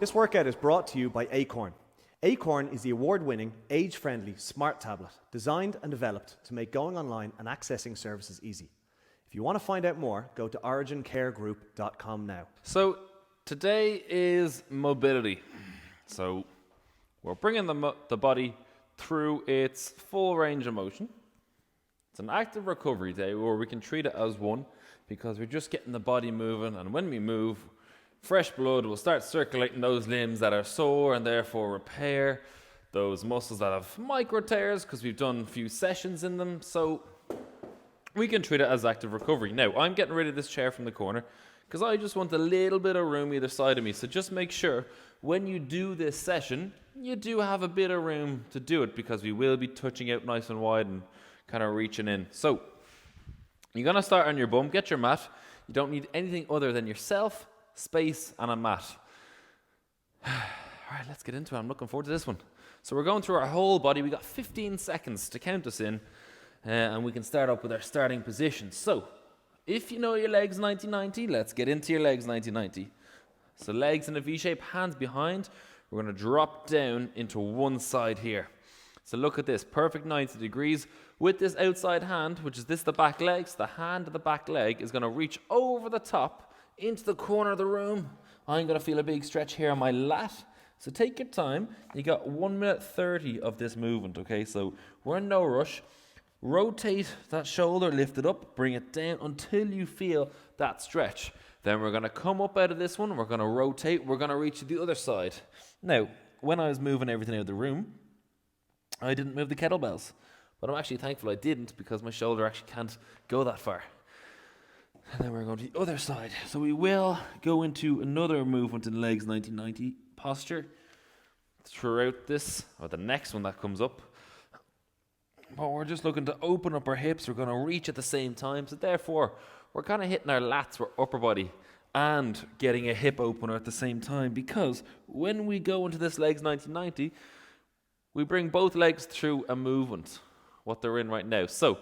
This workout is brought to you by Acorn. Acorn is the award-winning, age-friendly smart tablet designed and developed to make going online and accessing services easy. If you want to find out more, go to origincaregroup.com now. So today is mobility. So we're bringing the body through its full range of motion. It's an active recovery day where we can treat it as one because we're just getting the body moving, and when we move, fresh blood will start circulating those limbs that are sore and therefore repair those muscles that have micro tears because we've done a few sessions in them. So we can treat it as active recovery. Now, I'm getting rid of this chair from the corner because I just want a little bit of room either side of me. So just make sure when you do this session, you do have a bit of room to do it because we will be touching out nice and wide and kind of reaching in. So you're going to start on your bum, get your mat. You don't need anything other than yourself, space, and a mat. All right, let's get into it. I'm looking forward to this one. So we're going through our whole body. We got 15 seconds to count us in, and we can start up with our starting position. So if you know your legs 90-90, let's get into your legs 90-90. So legs in a V shape, hands behind. We're going to drop down into one side here. So look at this, perfect 90 degrees. With this outside hand, which is the back leg, so the hand of the back leg is going to reach over the top into the corner of the room. I'm going to feel a big stretch here on my lat. So take your time. You got 1 minute 30 of this movement, okay? So we're in no rush. Rotate that shoulder, lift it up, bring it down until you feel that stretch. Then we're going to come up out of this one. We're going to rotate. We're going to reach to the other side. Now, when I was moving everything out of the room, I didn't move the kettlebells. But I'm actually thankful I didn't because my shoulder actually can't go that far. And then we're going to the other side. So we will go into another movement in legs 90-90 posture throughout this, or the next one that comes up. But we're just looking to open up our hips. We're going to reach at the same time. So therefore, we're kind of hitting our lats, our upper body, and getting a hip opener at the same time. Because when we go into this legs 90-90, we bring both legs through a movement, what they're in right now. So,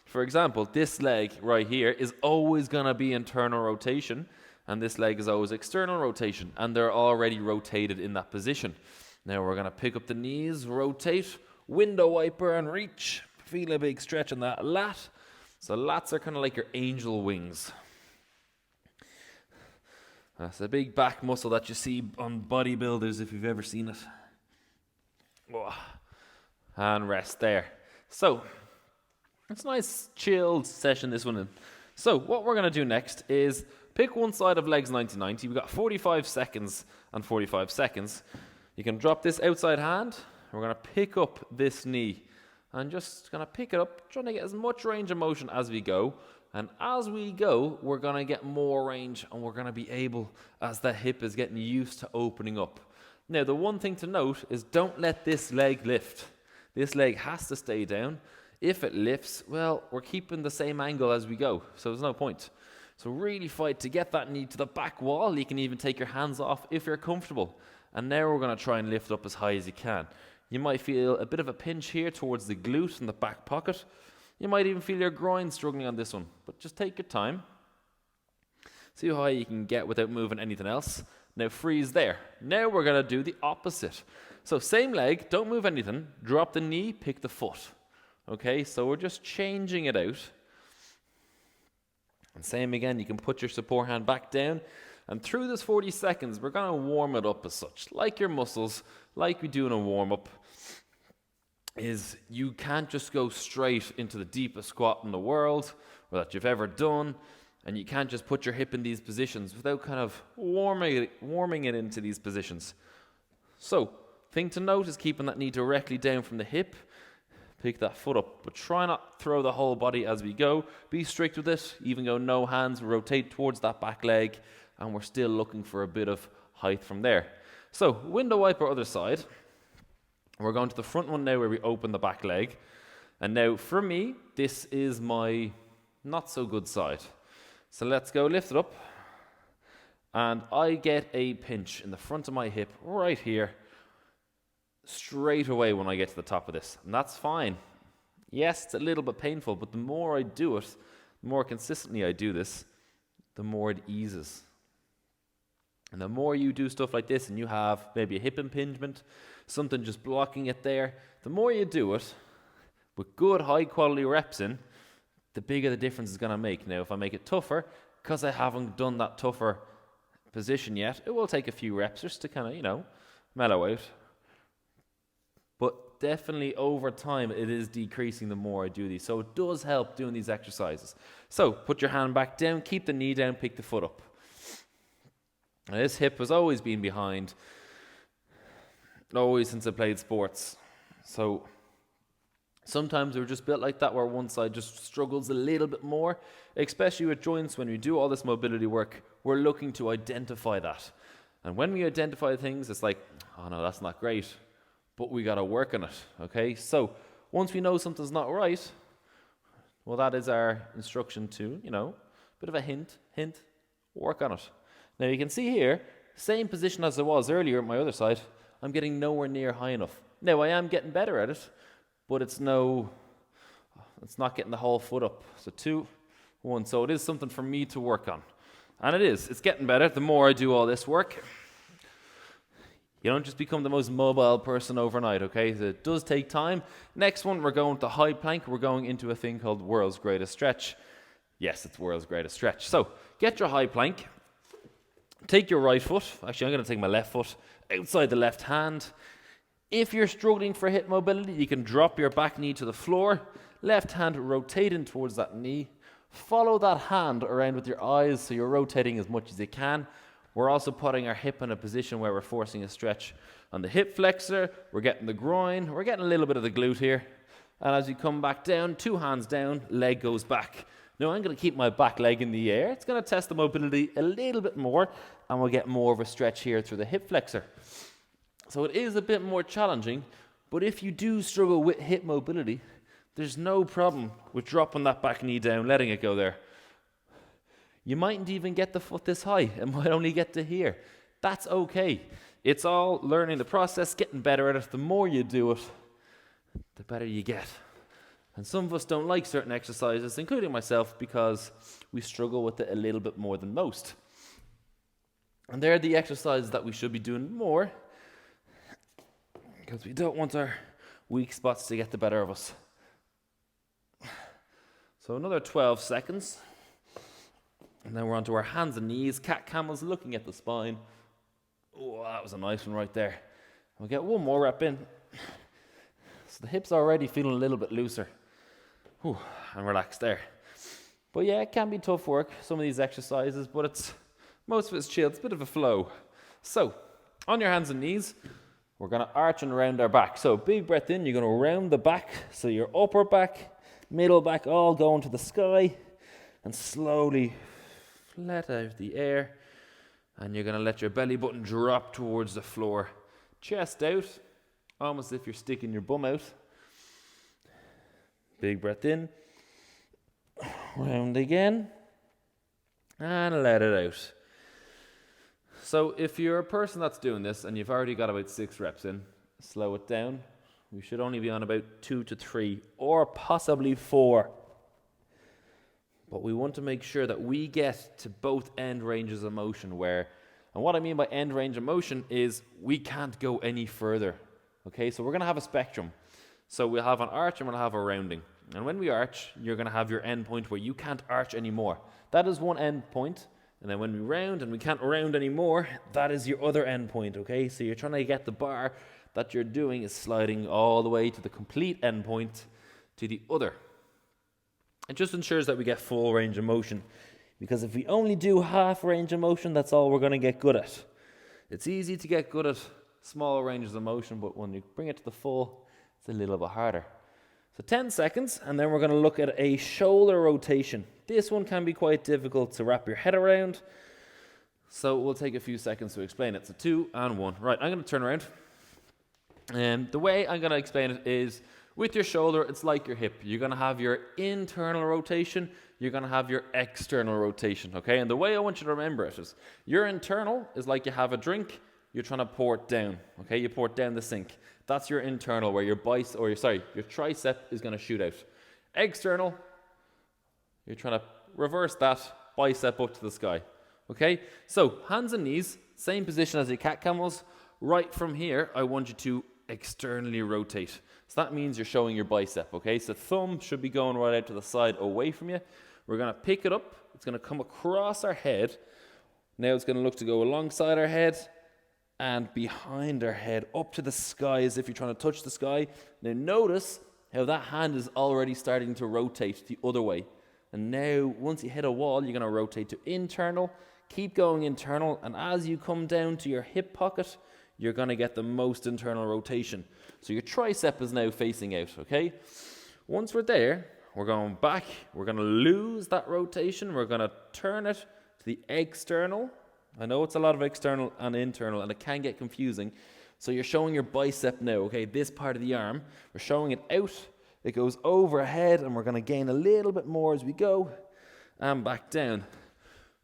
for example, this leg right here is always going to be internal rotation, and this leg is always external rotation, and they're already rotated in that position. Now we're going to pick up the knees, rotate, window wiper, and reach. Feel a big stretch on that lat. So lats are kind of like your angel wings. That's a big back muscle that you see on bodybuilders if you've ever seen it. And rest there. So, it's a nice chilled session, this one. So, what we're going to do next is pick one side of legs 90-90. We've got 45 seconds and 45 seconds. You can drop this outside hand. We're going to pick up this knee. And just going to pick it up, trying to get as much range of motion as we go. And as we go, we're going to get more range, and we're going to be able, as the hip is getting used to opening up. Now, the one thing to note is don't let this leg lift. This leg has to stay down. If it lifts, well, we're keeping the same angle as we go, so there's no point. So really fight to get that knee to the back wall. You can even take your hands off if you're comfortable. And now we're going to try and lift up as high as you can. You might feel a bit of a pinch here towards the glute and the back pocket. You might even feel your groin struggling on this one, but just take your time. See how high you can get without moving anything else. Now freeze there. Now we're going to do the opposite. So same leg, don't move anything. Drop the knee, pick the foot. Okay, so we're just changing it out. And same again, you can put your support hand back down. And through this 40 seconds, we're going to warm it up as such. Like your muscles, like we do in a warm-up, is you can't just go straight into the deepest squat in the world or that you've ever done. And you can't just put your hip in these positions without kind of warming it into these positions. So, thing to note is keeping that knee directly down from the hip. Pick that foot up, but try not throw the whole body as we go. Be strict with it. Even go no hands, rotate towards that back leg, and we're still looking for a bit of height from there. So, window wiper other side. We're going to the front one now where we open the back leg. And now, for me, this is my not so good side. So let's go lift it up. And I get a pinch in the front of my hip right here straight away when I get to the top of this. And that's fine. Yes, it's a little bit painful, but the more I do it, the more consistently I do this, the more it eases. And the more you do stuff like this and you have maybe a hip impingement, something just blocking it there, the more you do it with good high quality reps in, the bigger the difference is going to make. Now, if I make it tougher, because I haven't done that tougher position yet, it will take a few reps just to kind of, mellow out. But definitely over time, it is decreasing the more I do these. So it does help doing these exercises. So put your hand back down, keep the knee down, pick the foot up. Now, this hip has always been behind, always since I played sports. So sometimes we're just built like that, where one side just struggles a little bit more, especially with joints. When we do all this mobility work, we're looking to identify that. And when we identify things, it's like, oh no, that's not great, but we got to work on it, okay? So once we know something's not right, well, that is our instruction to, bit of a hint, work on it. Now you can see here, same position as I was earlier on my other side, I'm getting nowhere near high enough. Now I am getting better at it, but it's not getting the whole foot up. So 2, 1. So it is something for me to work on. And it's getting better the more I do all this work. You don't just become the most mobile person overnight, okay? So it does take time. Next one, we're going to high plank. We're going into a thing called world's greatest stretch. Yes, it's world's greatest stretch. So get your high plank. Take your right foot. Actually, I'm going to take my left foot outside the left hand. If you're struggling for hip mobility, you can drop your back knee to the floor. Left hand rotating towards that knee. Follow that hand around with your eyes so you're rotating as much as you can. We're also putting our hip in a position where we're forcing a stretch on the hip flexor. We're getting the groin. We're getting a little bit of the glute here. And as you come back down, 2 hands down, leg goes back. Now I'm going to keep my back leg in the air. It's going to test the mobility a little bit more, and we'll get more of a stretch here through the hip flexor. So it is a bit more challenging, but if you do struggle with hip mobility, there's no problem with dropping that back knee down, letting it go there. You mightn't even get the foot this high. It might only get to here. That's okay. It's all learning the process, getting better at it. The more you do it, the better you get. And some of us don't like certain exercises, including myself, because we struggle with it a little bit more than most. And they're the exercises that we should be doing more, because we don't want our weak spots to get the better of us. So another 12 seconds. And then we're onto our hands and knees. Cat camels, looking at the spine. Oh, that was a nice one right there. We'll get one more rep in. So the hips are already feeling a little bit looser. Whew, and relaxed there. But yeah, it can be tough work, some of these exercises, but most of it's chill. It's a bit of a flow. So, on your hands and knees, we're going to arch and round our back. So, big breath in, you're going to round the back. So, your upper back, middle back, all going to the sky. And slowly let out the air. And you're going to let your belly button drop towards the floor. Chest out, almost as if you're sticking your bum out. Big breath in. Round again. And let it out. So if you're a person that's doing this and you've already got about 6 reps in, slow it down. We should only be on about 2 to 3 or possibly 4. But we want to make sure that we get to both end ranges of motion and what I mean by end range of motion is we can't go any further. Okay, so we're going to have a spectrum. So we'll have an arch and we'll have a rounding. And when we arch, you're going to have your end point where you can't arch anymore. That is one end point. And then when we round and we can't round anymore, that is your other end point, okay? So you're trying to get the bar that you're doing is sliding all the way to the complete end point to the other. It just ensures that we get full range of motion. Because if we only do half range of motion, that's all we're going to get good at. It's easy to get good at small ranges of motion, but when you bring it to the full, it's a little bit harder. So 10 seconds, and then we're going to look at a shoulder rotation. This one can be quite difficult to wrap your head around, so we'll take a few seconds to explain it. So 2 and 1. Right, I'm going to turn around. And the way I'm going to explain it is, with your shoulder, it's like your hip. You're going to have your internal rotation, you're going to have your external rotation, okay? And the way I want you to remember it is, your internal is like you have a drink, you're trying to pour it down, okay? You pour it down the sink. That's your internal, where your tricep is going to shoot out. External, you're trying to reverse that bicep up to the sky. Okay? So, hands and knees, Same position as your cat camels. Right from here, I want you to externally rotate. So that means you're showing your bicep, okay? So thumb should be going right out to the side away from you. We're going to pick it up. It's going to come across our head. Now it's going to look to go alongside our head and behind our head up to the sky as if you're trying to touch the sky. Now notice how that hand is already starting to rotate the other way. And now once you hit a wall, you're going to rotate to internal. Keep going internal, and as you come down to your hip pocket, you're going to get the most internal rotation. So your tricep is now facing out, okay? Once we're there, we're going back. We're going to lose that rotation. We're going to turn it to the external. I know it's a lot of external and internal, and it can get confusing. So you're showing your bicep now, okay? This part of the arm. We're showing it out. It goes overhead, and we're going to gain a little bit more as we go. And back down.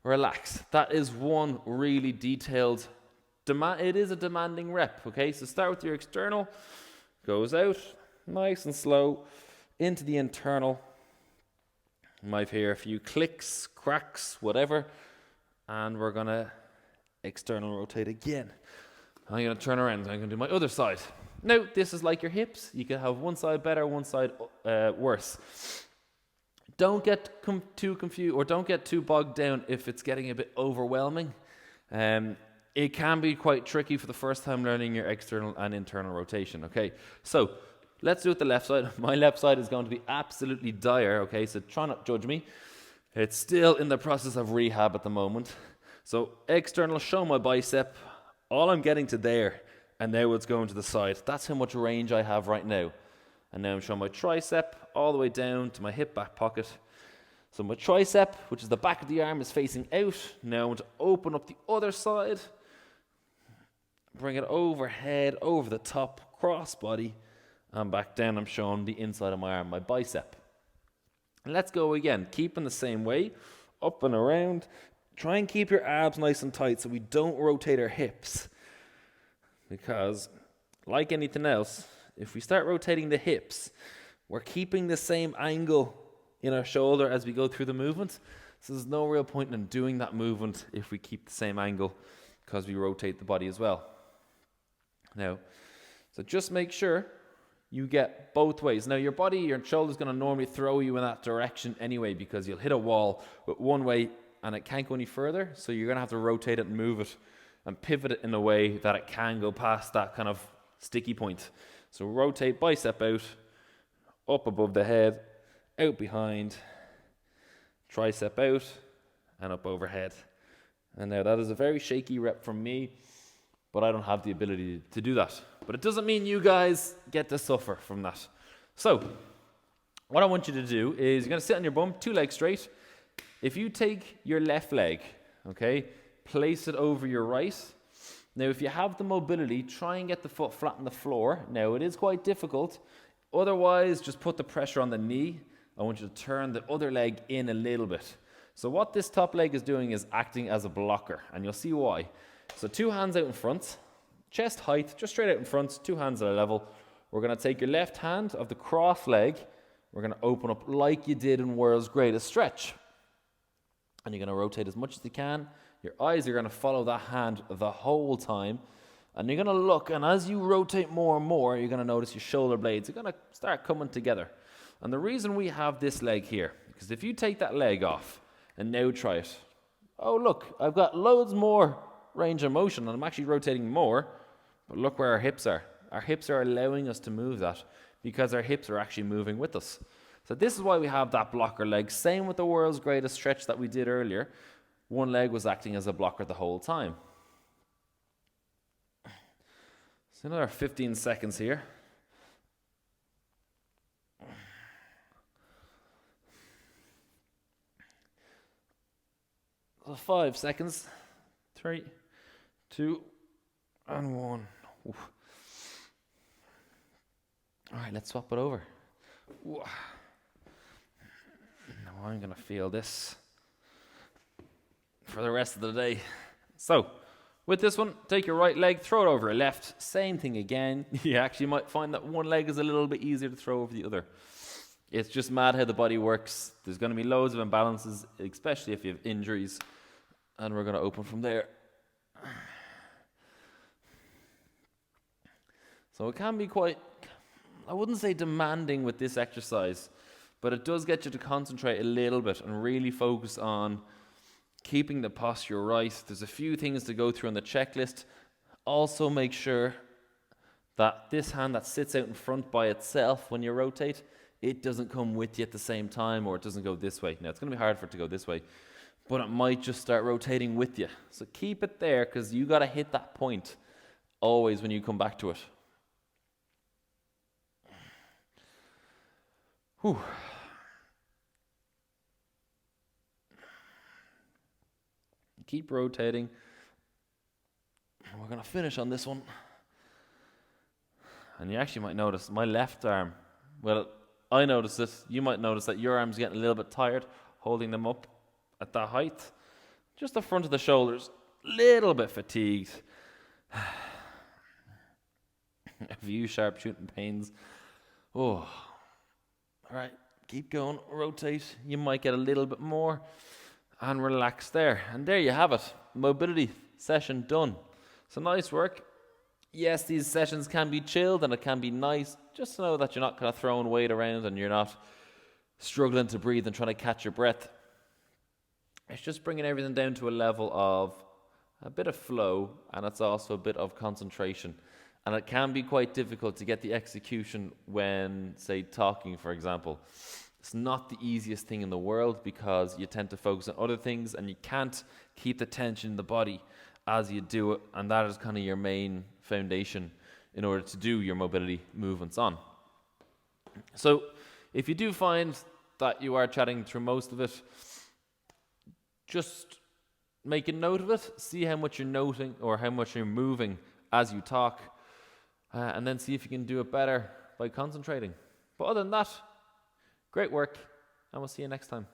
Relax. That is one really detailed it is a demanding rep, okay? So start with your external, goes out, nice and slow, into the internal. You might hear a few clicks, cracks, whatever, and we're going to external rotate again. I'm going to turn around, I'm going to do my other side. Now, this is like your hips. You can have one side better, one side worse. Don't get too confused, or don't get too bogged down if it's getting a bit overwhelming. It can be quite tricky for the first time learning your external and internal rotation, okay? So, let's do it the left side. My left side is going to be absolutely dire, okay? So try not to judge me. It's still in the process of rehab at the moment. So, external, show my bicep. All I'm getting to there, and now it's going to the side. That's how much range I have right now. And now I'm showing my tricep all the way down to my hip back pocket. So my tricep, which is the back of the arm, is facing out. Now I want to open up the other side. Bring it overhead, over the top, cross body, and back down. I'm showing the inside of my arm, my bicep. And let's go again, keeping the same way, up and around. Try and keep your abs nice and tight so we don't rotate our hips. Because, like anything else, if we start rotating the hips, we're keeping the same angle in our shoulder as we go through the movement. So there's no real point in doing that movement if we keep the same angle because we rotate the body as well. Now, so just make sure you get both ways. Now, your body, your shoulder's going to normally throw you in that direction anyway because you'll hit a wall with one way and it can't go any further. So you're going to have to rotate it and move it and pivot it in a way that it can go past that kind of sticky point. So rotate bicep out, up above the head, out behind, tricep out, and up overhead. And now that is a very shaky rep from me, but I don't have the ability to do that. But it doesn't mean you guys get to suffer from that. So, what I want you to do is you're going to sit on your bum, 2 legs straight. If you take your left leg, okay, place it over your right. Now, if you have the mobility, try and get the foot flat on the floor. Now, it is quite difficult. Otherwise, just put the pressure on the knee. I want you to turn the other leg in a little bit. So what this top leg is doing is acting as a blocker, and you'll see why. So 2 hands out in front, chest height, just straight out in front, 2 hands at a level. We're going to take your left hand of the cross leg. We're going to open up like you did in World's Greatest Stretch. And you're going to rotate as much as you can. Your eyes are going to follow that hand the whole time. And you're going to look, and as you rotate more and more, you're going to notice your shoulder blades are going to start coming together. And the reason we have this leg here, because if you take that leg off and now try it, oh look, I've got loads more range of motion and I'm actually rotating more, but look where our hips are. Our hips are allowing us to move that because our hips are actually moving with us. So this is why we have that blocker leg. Same with the World's Greatest Stretch that we did earlier. One leg was acting as a blocker the whole time. So another 15 seconds here. So 5 seconds. 3, 2, and 1. Oof. All right, let's swap it over. Ooh. Now I'm going to feel this for the rest of the day. So, with this one, take your right leg, throw it over your left. Same thing again. You actually might find that one leg is a little bit easier to throw over the other. It's just mad how the body works. There's going to be loads of imbalances, especially if you have injuries. And we're going to open from there. So it can be quite, I wouldn't say demanding with this exercise, but it does get you to concentrate a little bit and really focus on keeping the posture right. There's a few things to go through on the checklist. Also make sure that this hand that sits out in front by itself when you rotate, it doesn't come with you at the same time, or it doesn't go this way. Now, it's going to be hard for it to go this way, but it might just start rotating with you. So keep it there, because you got to hit that point always when you come back to it. Whew. Keep rotating. We're going to finish on this one. And you actually might notice my left arm, well, I noticed it. You might notice that your arm's getting a little bit tired, holding them up at that height. Just the front of the shoulders, little bit fatigued. A few sharp shooting pains. Oh, all right, keep going, rotate. You might get a little bit more and relax there. And there you have it, mobility session done. So nice work. Yes, these sessions can be chilled and it can be nice. Just to know that you're not kind of throwing weight around and you're not struggling to breathe and trying to catch your breath. It's just bringing everything down to a level of a bit of flow, and it's also a bit of concentration. And it can be quite difficult to get the execution when, say, talking, for example. It's not the easiest thing in the world because you tend to focus on other things and you can't keep the tension in the body as you do it, and that is kind of your main foundation in order to do your mobility movements on. So if you do find that you are chatting through most of it, just make a note of it, see how much you're noting or how much you're moving as you talk, and then see if you can do it better by concentrating. But other than that, great work, and we'll see you next time.